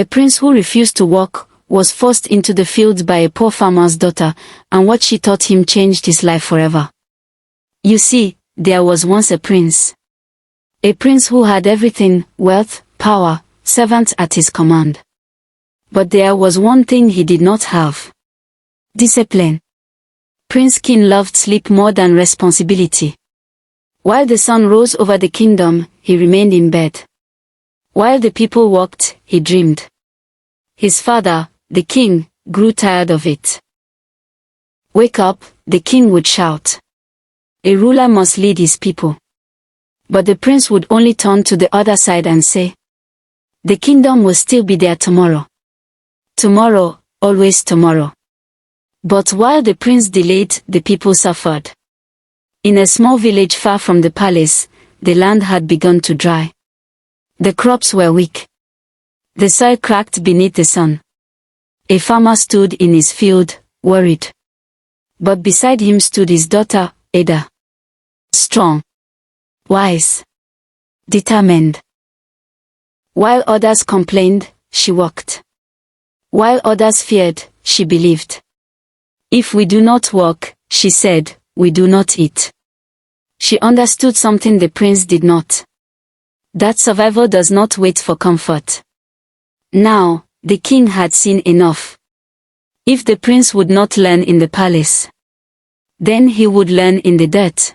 A prince who refused to walk was forced into the fields by a poor farmer's daughter, and what she taught him changed his life forever. You see, there was once a prince. A prince who had everything, wealth, power, servants at his command. But there was one thing he did not have. Discipline. Prince Kene loved sleep more than responsibility. While the sun rose over the kingdom, he remained in bed. While the people walked, he dreamed. His father, the king, grew tired of it. "Wake up," the king would shout. "A ruler must lead his people." But the prince would only turn to the other side and say, "The kingdom will still be there tomorrow. Tomorrow, always tomorrow." But while the prince delayed, the people suffered. In a small village far from the palace, the land had begun to dry. The crops were weak. The soil cracked beneath the sun. A farmer stood in his field, worried. But beside him stood his daughter, Ada. Strong, wise, determined. While others complained, she walked. While others feared, she believed. "If we do not walk," she said, "we do not eat." She understood something the prince did not. That survival does not wait for comfort. Now, the king had seen enough. If the prince would not learn in the palace, then he would learn in the dirt.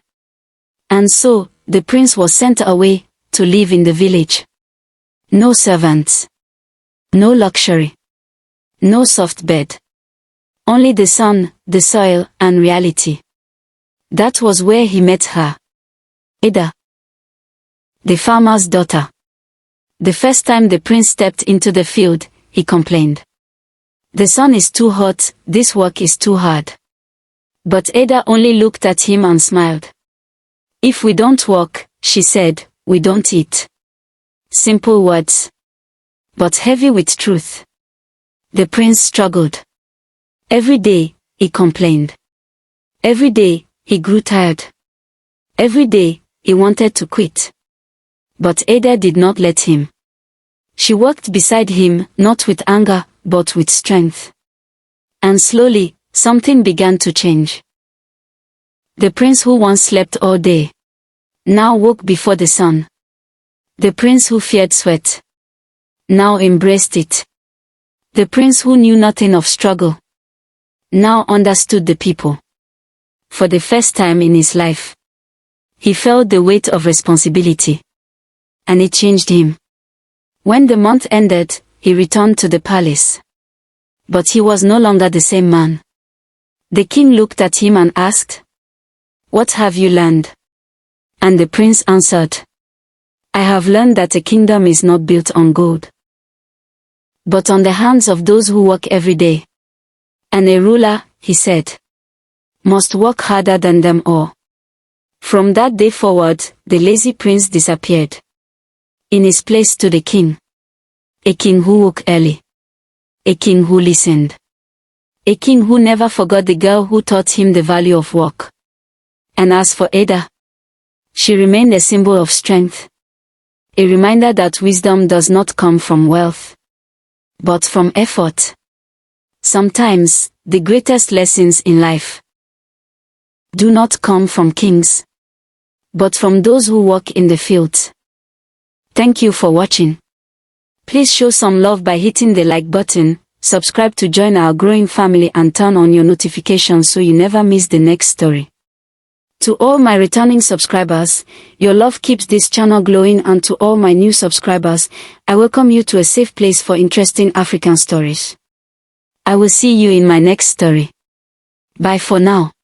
And so, the prince was sent away, to live in the village. No servants. No luxury. No soft bed. Only the sun, the soil, and reality. That was where he met her. Ada, the farmer's daughter. The first time the prince stepped into the field, he complained. "The sun is too hot, this work is too hard." But Ada only looked at him and smiled. "If we don't walk," she said, "we don't eat." Simple words, but heavy with truth. The prince struggled. Every day, he complained. Every day, he grew tired. Every day, he wanted to quit. But Ada did not let him. She worked beside him, not with anger, but with strength. And slowly, something began to change. The prince who once slept all day now woke before the sun. The prince who feared sweat now embraced it. The prince who knew nothing of struggle now understood the people. For the first time in his life, he felt the weight of responsibility. And it changed him. When the month ended, he returned to the palace. But he was no longer the same man. The king looked at him and asked, "What have you learned?" And the prince answered, "I have learned that a kingdom is not built on gold, but on the hands of those who work every day. And a ruler," he said, "must work harder than them all." From that day forward, the lazy prince disappeared. In his place stood a king. A king who woke early. A king who listened. A king who never forgot the girl who taught him the value of work. And as for Ada, she remained a symbol of strength. A reminder that wisdom does not come from wealth, but from effort. Sometimes, the greatest lessons in life do not come from kings, but from those who work in the fields. Thank you for watching. Please show some love by hitting the like button, subscribe to join our growing family and turn on your notifications so you never miss the next story. To all my returning subscribers, your love keeps this channel glowing, and to all my new subscribers, I welcome you to a safe place for interesting African stories. I will see you in my next story. Bye for now.